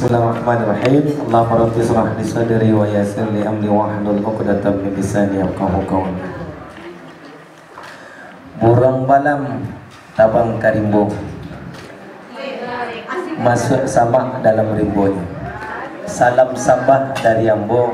Bismillahirrahmanirrahim. Allahumma rabbi shrah li sadri wa yassir li amri wahlul 'uqdatam min lisani yafqahu qawli. Burung balam tabang karimbo, masuk sama dalam rimbonya. Salam sambah dari Ambo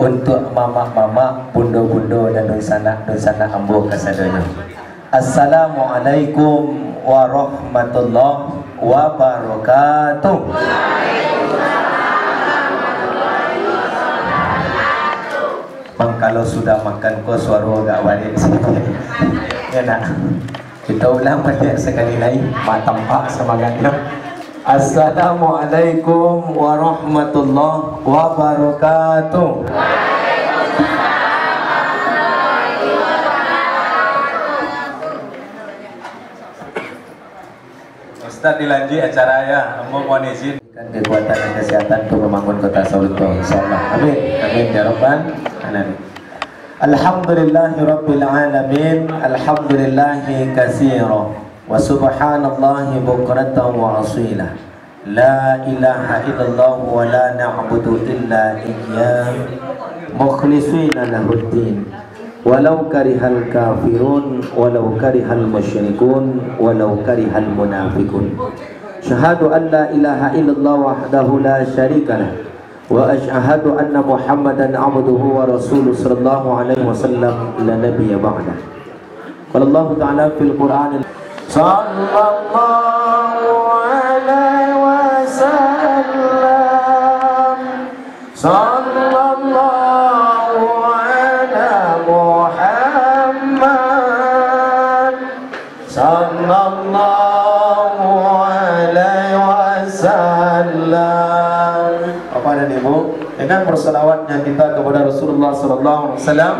untuk mama-mama, bundo-bundo dan donsana Ambo kasadanya. Assalamualaikum warahmatullahi wabarakatuh. Bang, kalau sudah makan kok suara agak balik sini. Enak. Kita ulang balik sekali lagi. Matang pak semangatnya. Assalamualaikum warahmatullahi wabarakatuh. Ustaz dilanjut acara ya, mohon izin kekuatan dan kesehatan untuk membangun kota Sawalunto, insyaallah. Amin. Amin ya rabbal alamin. Alhamdulillahi rabbil alamin, alhamdulillahi katsira wa subhanallahi bukratan wa asila. La ilaha illallah wa la na'budu illa iyyah mukhlishina lahuddin. Walau karihal kafirun, walau karihal musyrikun, walau karihal munafikun. Syahadu an la ilaha illallah wahdahu la syarikalah, wa asyhadu anna Muhammadan abduhu wa rasuluhu sallallahu alaihi wasallam la nabiyya ba'dah. Qala Allah ta'ala fil Qur'an sallallahu alaihi wasallam sallallahu Muhammad sallallahu alaihi wasallam. Bapak dan Ibu, dengan berselawatnya kita kepada Rasulullah sallallahu alaihi wasallam,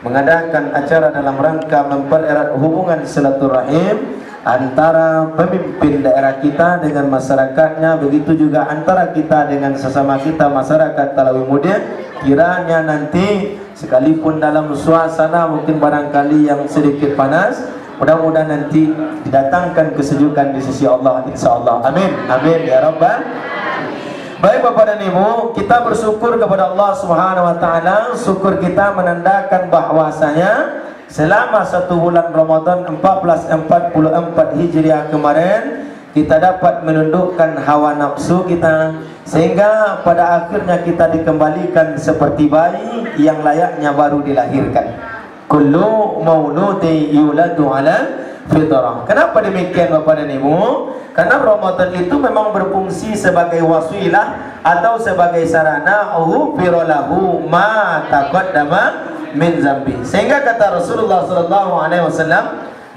mengadakan acara dalam rangka mempererat hubungan silaturahim antara pemimpin daerah kita dengan masyarakatnya, begitu juga antara kita dengan sesama kita masyarakat Talawi Muda. Kiranya nanti sekalipun dalam suasana mungkin barangkali yang sedikit panas, mudah-mudahan nanti didatangkan kesejukan di sisi Allah, insyaallah. Amin. Amin ya rabbal. Baik Bapak dan Ibu, kita bersyukur kepada Allah Subhanahu wa taala. Syukur kita menandakan bahwasanya selama 1 bulan Ramadan 1444 Hijriah kemarin, kita dapat menundukkan hawa nafsu kita, sehingga pada akhirnya kita dikembalikan seperti bayi yang layaknya baru dilahirkan. Kullu mauludi yuladu ala fitrah. Kenapa demikian Bapak dan Ibu? Karena Ramadan itu memang berfungsi sebagai wasilah atau sebagai sarana ghufira lahu ma taqaddama min zambi. Sehingga kata Rasulullah sallallahu alaihi wasallam,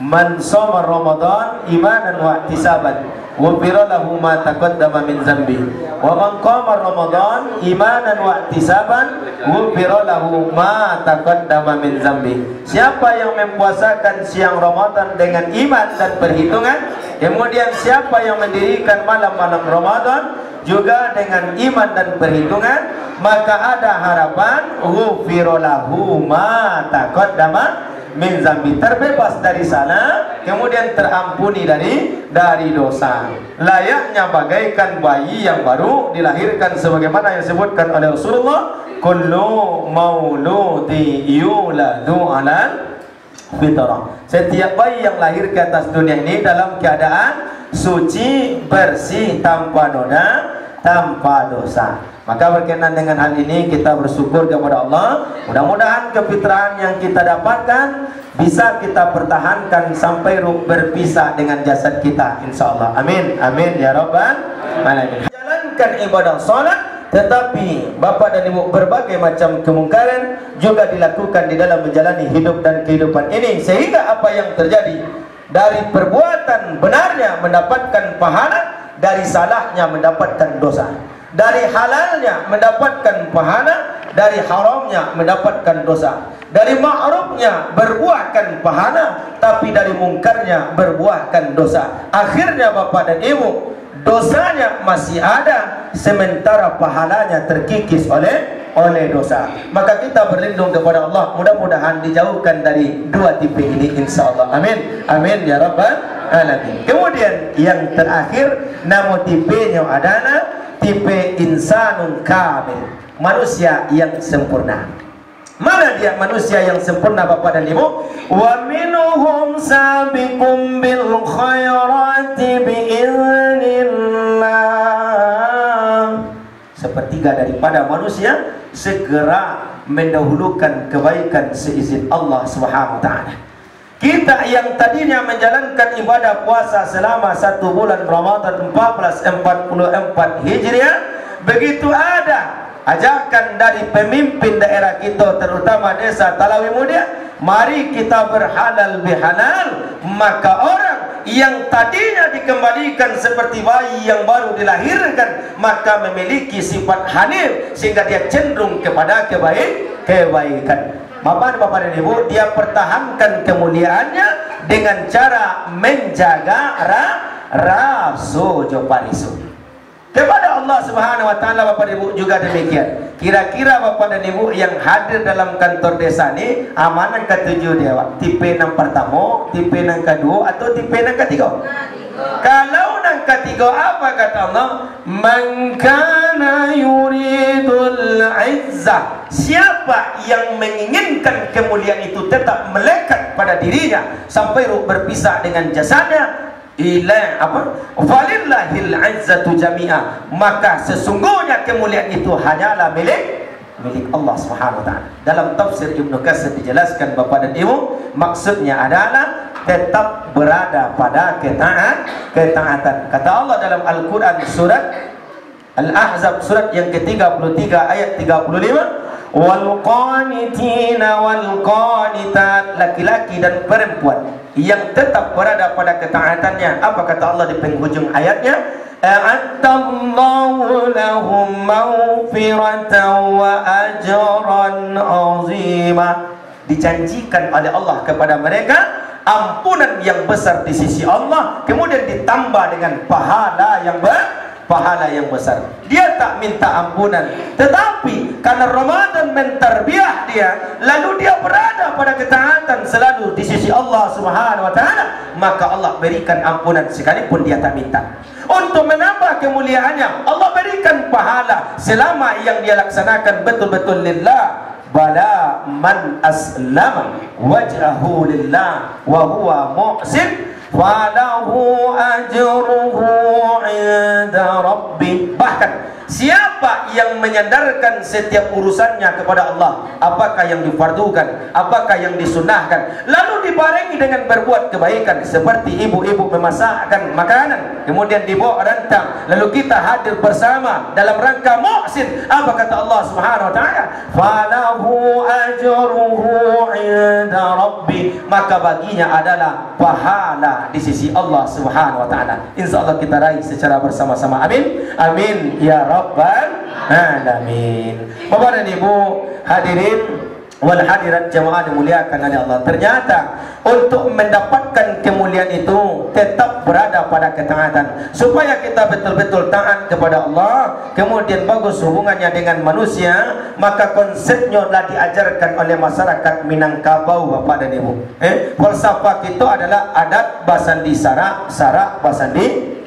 man shoma Ramadan imanan wa ihtisaban ghufira lahu ma taqaddama min zambi. Wa man qama Ramadan imanan wa ihtisaban ghufira lahu ma taqaddama min zambi. Siapa yang mempuasakan siang Ramadan dengan iman dan perhitungan, kemudian siapa yang mendirikan malam-malam Ramadan juga dengan iman dan perhitungan, maka ada harapan ghufira lahu ma taqaddama min zambi, terbebas dari salah, kemudian terampuni dari dosa. Layaknya bagaikan bayi yang baru dilahirkan, sebagaimana yang disebutkan oleh Rasulullah, kullu mauludi yuladu ala fitrah. Setiap bayi yang lahir ke atas dunia ini dalam keadaan suci, bersih, tanpa noda, tanpa dosa. Maka berkenaan dengan hal ini kita bersyukur kepada Allah. Mudah-mudahan kefitrahan yang kita dapatkan bisa kita pertahankan sampai berpisah dengan jasad kita, insyaallah. Amin. Amin ya rabbal alamin. Jalankan ibadah salat, tetapi Bapak dan Ibu, berbagai macam kemungkaran juga dilakukan di dalam menjalani hidup dan kehidupan ini, sehingga apa yang terjadi dari perbuatan benarnya mendapatkan pahala, dari salahnya mendapatkan dosa. Dari halalnya mendapatkan pahala, dari haramnya mendapatkan dosa. Dari ma'rufnya berbuahkan pahala, tapi dari mungkarnya berbuahkan dosa. Akhirnya Bapak dan Ibu, dosanya masih ada, sementara pahalanya terkikis oleh dosa. Maka kita berlindung kepada Allah, mudah-mudahan dijauhkan dari dua tipe ini, insyaallah. Amin. Amin ya rabbal alamin. Kemudian yang terakhir, nama tipenya adalah tipe insanun kamil, manusia yang sempurna. Mana dia manusia yang sempurna Bapak dan Ibu? Wa minhum sabiqum bil khairati biiznillah. Sepertiga daripada manusia segera mendahulukan kebaikan seizin Allah Subhanahu wa taala. Kita yang tadinya menjalankan ibadah puasa selama 1 bulan Ramadan 1444 Hijriah, begitu ada ajakan dari pemimpin daerah kita, terutama desa Talawi Mudia, mari kita berhalal bihalal, maka orang yang tadinya dikembalikan seperti bayi yang baru dilahirkan, maka memiliki sifat hanif sehingga dia cenderung kepada kebaikan. Bapak dan Ibu, dia pertahankan kemuliaannya dengan cara menjaga rasu joparisu kepada Allah Subhanahu wa taala. Bapak dan Ibu juga demikian. Kira-kira Bapak dan Ibu yang hadir dalam kantor desa ini amanah ketujuh dia, Pak. Tipe yang pertama, tipe yang kedua, atau tipe yang ketiga? Kalau yang ketiga, apa kata Allah? Man kana yuridul izzah. Siapa yang menginginkan kemuliaan itu tetap melekat pada dirinya sampai berpisah dengan jasadnya, ila apa? Walillahil izzatu jami'a. Maka sesungguhnya kemuliaan itu hanyalah milik Allah Subhanahu wa taala. Dalam tafsir Ibnu Katsir dijelaskan Bapak dan Ibu, maksudnya adalah tetap berada pada ketaatan. Kata Allah dalam Al-Qur'an surat Al-Ahzab surat yang ke-33 ayat 35, wal qanitina wal qanitat, laki-laki dan perempuan yang tetap berada pada ketaatannya. Apa kata Allah di penghujung ayatnya? A'atallahu lahum maghfiratan wa ajran 'azima. Dijanjikan oleh Allah kepada mereka ampunan yang besar di sisi Allah, kemudian ditambah dengan pahala yang besar. Dia tak minta ampunan, tetapi karena Ramadan mentarbiah dia, lalu dia berada pada ketaatan selalu di sisi Allah Subhanahu wa taala, maka Allah berikan ampunan sekalipun dia tak minta. Untuk menambah kemuliaannya, Allah berikan pahala selama yang dia laksanakan betul-betul lillah. Bala man aslama wajhahu lillah wa huwa muhsin falahu ajruhu 'inda rabbih. Bahkan siapa yang menyandarkan setiap urusannya kepada Allah, apakah yang difardukan, apakah yang disunahkan, lalu dibarengi dengan berbuat kebaikan, seperti ibu-ibu memasakkan makanan kemudian dibawa rantang, lalu kita hadir bersama dalam rangka muhsin, apa kata Allah Subhanahu wa taala? Falahu ajruhu 'inda rabbi, maka baginya adalah pahala di sisi Allah Subhanahu wa taala. Insyaallah kita raih secara bersama-sama. Amin. Amin ya rabbal alamin. Bapak dan Ibu hadirin wal hadirat jamaah dimuliakan oleh Allah. Ternyata untuk mendapatkan kemuliaan itu tetap berada pada ketaatan, supaya kita betul-betul taat kepada Allah, kemudian bagus hubungannya dengan manusia. Maka konsepnya telah diajarkan oleh masyarakat Minangkabau Bapak dan Ibu. Falsafah itu adalah adat basandi sarak, sarak basandi.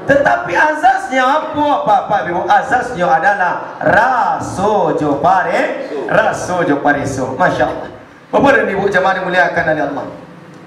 Tetapi azasnya apa Bapak Ibu? Azasnya adalah raso jopariso. Masya Allah. Bapak dan Ibu jemaah dimuliakan oleh Allah.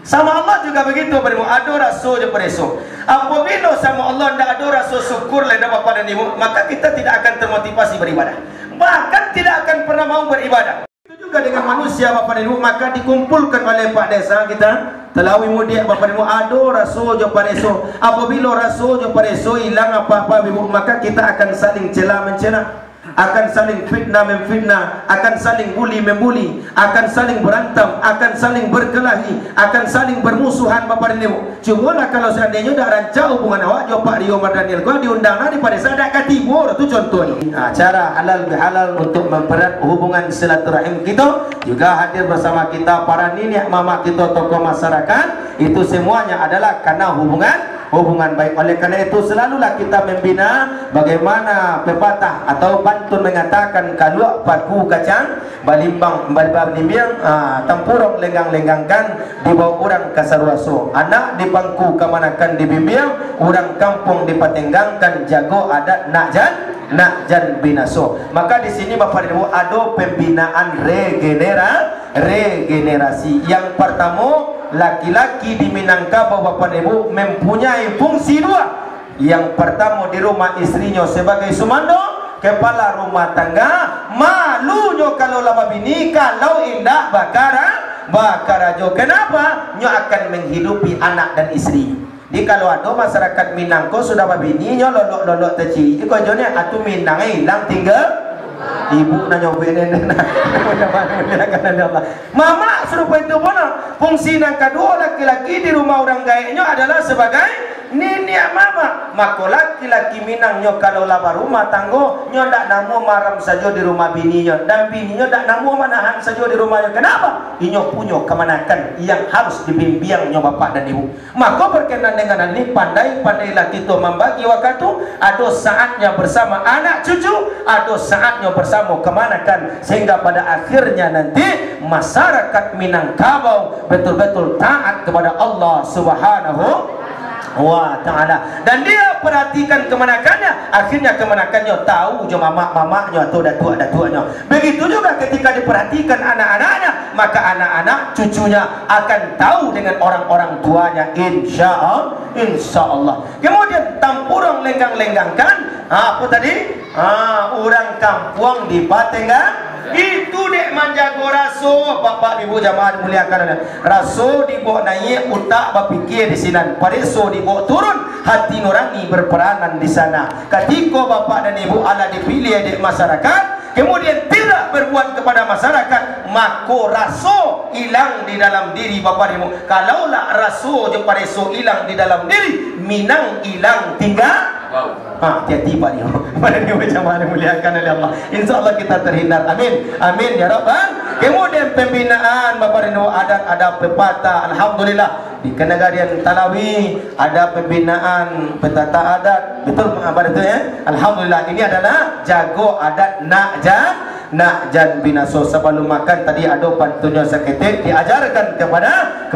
Sama Allah juga begitu Bapak Ibu, ada raso jopariso. Apabila sama Allah tidak ada raso syukur leda Bapak dan Ibu, maka kita tidak akan termotivasi beribadah, bahkan tidak akan pernah mau beribadah. Juga dengan manusia Bapak dan Ibu, maka dikumpulkan oleh Pak Desa kita Talawi Mudia Bapak dan Ibu, ado raso jopareso. Apabila raso jopareso hilang apa-apa Ibu, maka kita akan saling cela mencela, akan saling fitnah memfitnah, akan saling bully membuli, akan saling berantem, akan saling berkelahi, akan saling bermusuhan Bapak dan Ibu. Cumalah kalau seandainya dah rancang hubungan awak jo Pak Rio Mardaniel, kau diundang di pada saya dak katibur, itu contohnya. Cara halal bihalal untuk mempererat hubungan silaturahim kita, juga hadir bersama kita para nenek mama kita, tokoh masyarakat, itu semuanya adalah karena hubungan baik. Oleh karena itu selalulah kita membina bagaimana pepatah atau pantun mengatakan, kalau paku kacang balimbang balimbang tempurung lenggang-lenggangkan dibawa orang kasarwaso, anak di bangku kemanakan dibimbing, orang kampung dipatenggangkan, jago adat nak Jan binaso. Maka di sini Bapak Ibu ada pembinaan regenerasi. Yang pertama, laki-laki di Minangkabau Bapak Ibu mempunyai fungsi dua. Yang pertama, di rumah istrinya sebagai sumando, kepala rumah tangga. Malunya kalau lama bini, kalau indah bakarajo. Kenapa? Nyo akan menghidupi anak dan istri. Di kalau ada masyarakat Minangko sudah babininya lolok teci, iko jone atu Minang hilang tinggal ibu nanya benen mama serupa itu pun fungsi yang kedua, laki-laki di rumah orang gaenya adalah sebagai nini mama. Maka laki-laki Minangnya kalau laba rumah tanggo nyo ndak namu maram saja di rumah bininya, dan bininya ndak namu manahan saja di rumahnya. Kenapa? Inyo punya kemanakan yang harus dibimbing nyo bapak dan ibu. Maka berkenan dengan ini, pandai-pandailah kita membagi waktu. Ada saatnya bersama anak cucu, ada saatnya bersama kemanakan, sehingga pada akhirnya nanti masyarakat Minangkabau betul-betul taat kepada Allah Subhanahu wa ta'ala, dan dia perhatikan kemanakannya. Akhirnya kemanakannya tahu jom mamak-mamaknya atau datuk-datuknya. Begitu juga ketika diperhatikan anak-anaknya, maka anak-anak cucunya akan tahu dengan orang-orang tuanya, insya Allah. Kemudian tampurang lenggang-lenggangkan apa tadi? Orang kampung di Patengan itu dek menjago raso. Bapak ibu jamaah dimuliakan, raso dibawa naik utak berpikir di sini, pareso dibawa turun hati nurani berperanan di sana. Ketika bapak dan ibu ala dipilih dek masyarakat, kemudian tidak berbuat kepada masyarakat, maka raso hilang di dalam diri bapak ibu. Kalaulah raso je pareso hilang di dalam diri, Minang hilang tinggal. Hati-hati Pak Nio. Pada Nio jamaah dimuliakan oleh Allah. InsyaAllah kita terhindar. Amin. Amin ya Rabbal. Kemudian pembinaan Bapak Nio, adat pepatah. Alhamdulillah di Kenegarian Talawi ada pembinaan petata adat. Betul Pak itu ya. Alhamdulillah, ini adalah jago adat Nak Jan binaso. Sebelum makan tadi ada pantunnya seketik diajarkan kepada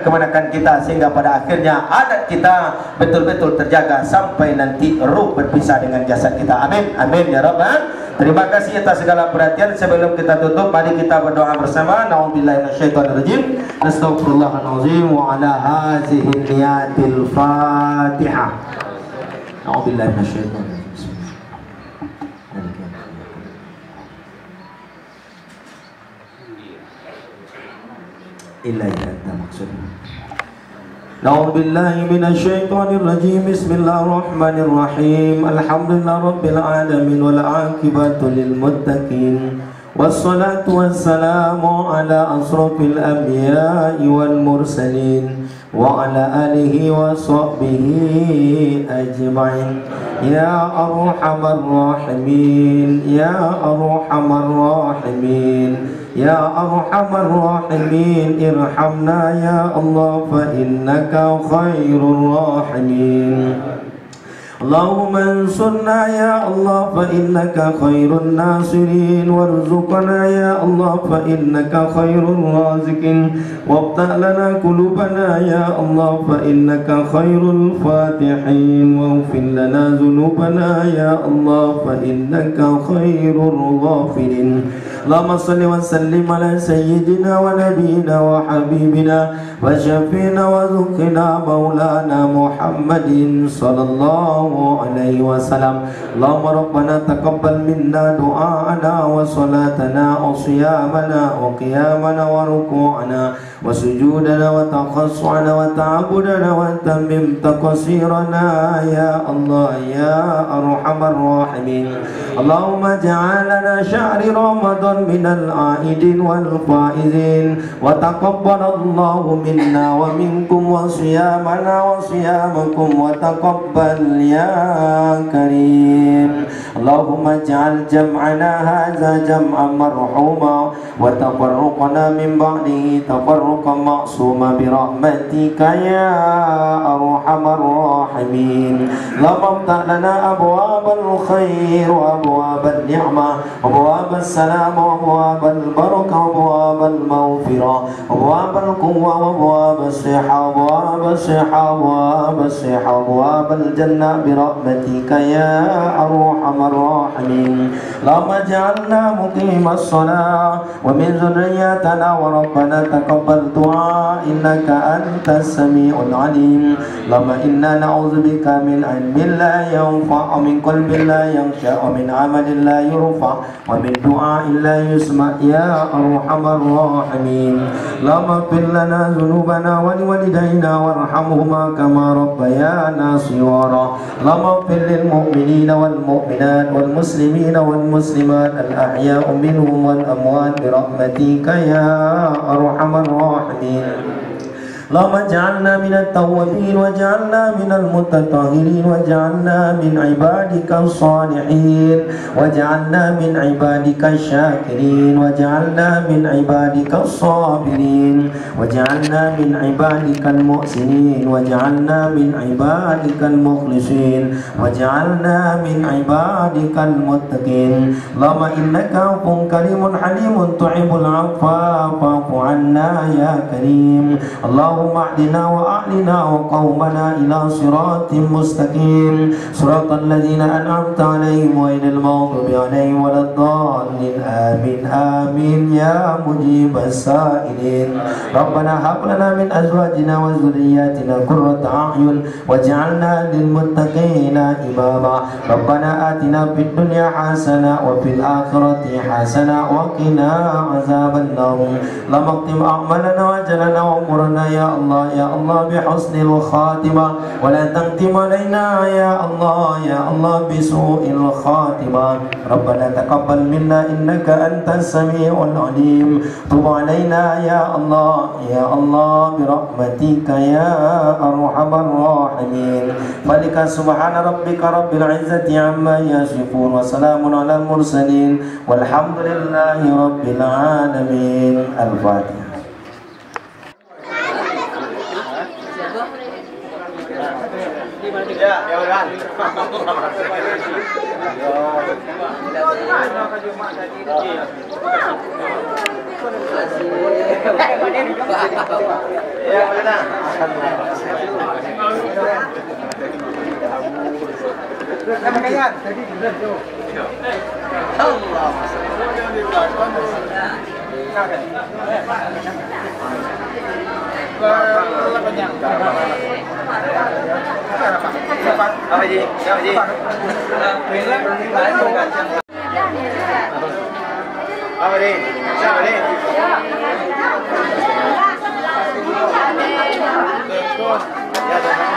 kemanakan kita, sehingga pada akhirnya adat kita betul-betul terjaga sampai nanti ruh berpisah dengan jasad kita. Amin. Amin ya Rabbal. Terima kasih atas segala perhatian. Sebelum kita tutup, mari kita berdoa bersama. Na'udzubillahi minasyaitonirrajim. Astaghfirullahalazim wa ala hazihi niyatil Fatihah. Na'udzubillahi minasyaitonirrajim. Ilaihi anta maksudnya. Na'udzubillahi minasyaitonirrajim. Bismillahirrahmanirrahim. Alhamdulillah rabbil alamin wal 'aqibatu lil muttaqin. Wassalatu wassalamu ala asrofil anbiya'i wal mursalin wa ala alihi wa sahbihi ajma'in. Ya arhamar rahimin, ya arhamar rahimin, ya arhamar rahimin, irhamna ya Allah fa innaka khairur rahimin. Allahumma ansurna ya Allah fa innaka khairun nasirin, warzuqna ya Allah fa innaka khairur raziqin, wabta' lana qulubana ya Allah fa innaka khairul fatihin, waghfir lana dhunubana ya Allah fa innaka khairul ghafirin. Allahumma salli wa sallim ala sayyidina wa nabiyina wa habibina wa syafina wa dhukrina maulana Muhammadin sallallahu alaihi wasallam. Allahumma rabbana taqabbal minna du'ana wa salatana wa siyamana wa qiyamana wa ruku'ana wa sujudana wa taqassu'ana wa ta'abudana wa tamim taqsirana ya Allah ya arhamar rahimin. Allahumma ja'alana syahri Ramadan minal aidin wal faizin, wa taqabbalallahu minna wa minkum wa siyamana wa siyamakum wa taqabbal ya karim. Allahumma ja'al jam'ana hadza jam'an marhuma wa tafarruqana min ba'dihi tafarruqan ma'suma bi rahmatika ya arhamar rahimin. Allahumma iftah lana abwabal khair wa abwabal ni'mah wa abwabal salam wa abwabal barakah wa abwabal maghfirah wa abwabal quwwah wa abwabal sihah wa abwabal sihah wa abwabal sihah wa abwabal jannah bi rahmatika ya arhamar الراحمين اللهم اجعلنا مقيم الصلاة ومن ذريتنا وربنا تقبل دعاء إنك أنت السميع العليم اللهم إنا نعوذ بك من علم لا ينفع ومن قلب لا يخشع ومن عمل لا يرفع ومن دعاء لا يسمع يا أرحم الراحمين اللهم اغفر لنا ذنوبنا ولوالدينا وارحمهما كما ربيانا صغارا اللهم اغفر للمؤمنين والمؤمنات والمسلمين والمسلمات الأحياء منهم والأموات برحمتك يا أرحم الراحمين اللهم اجعلنا من التوابين واجعلنا من المتطهرين واجعلنا من عبادك الصالحين واجعلنا من عبادك الشاكرين واجعلنا من عبادك الصابرين واجعلنا من عبادك المحسنين واجعلنا من عبادك المخلصين واجعلنا من عبادك المتقين اللهم إنك عفو كريم حليم تحب العفو فاعف عنا يا كريم اللهم اهدنا وأهلنا وقومنا إلى صراط مستقيم صراط الذين أنعمت عليهم غير المغضوب عليهم ولا الضالين آمين آمين يا مجيب السائلين ربنا هب لنا من أزواجنا وذرياتنا قرة أعين واجعلنا للمتقين إماما ربنا آتنا في الدنيا حسنة وفي الآخرة حسنة وقنا عذاب النار اللهم اختم أعمالنا وأجلنا وأمورنا يا الله بحسن الخاتمة ولا تختم علينا يا الله بسوء الخاتمة ربنا تقبل منا إنك أنت السميع العليم تب علينا يا الله برحمتك يا أرحم الراحمين فلك سبحان ربك رب العزة عما يصفون وسلام على المرسلين والحمد لله رب العالمين. الفاتحة. Ya, ya udah. Ya, udah. Apa Ji? Siapa Ji? Apa Ji? Siapa Ji? Ya.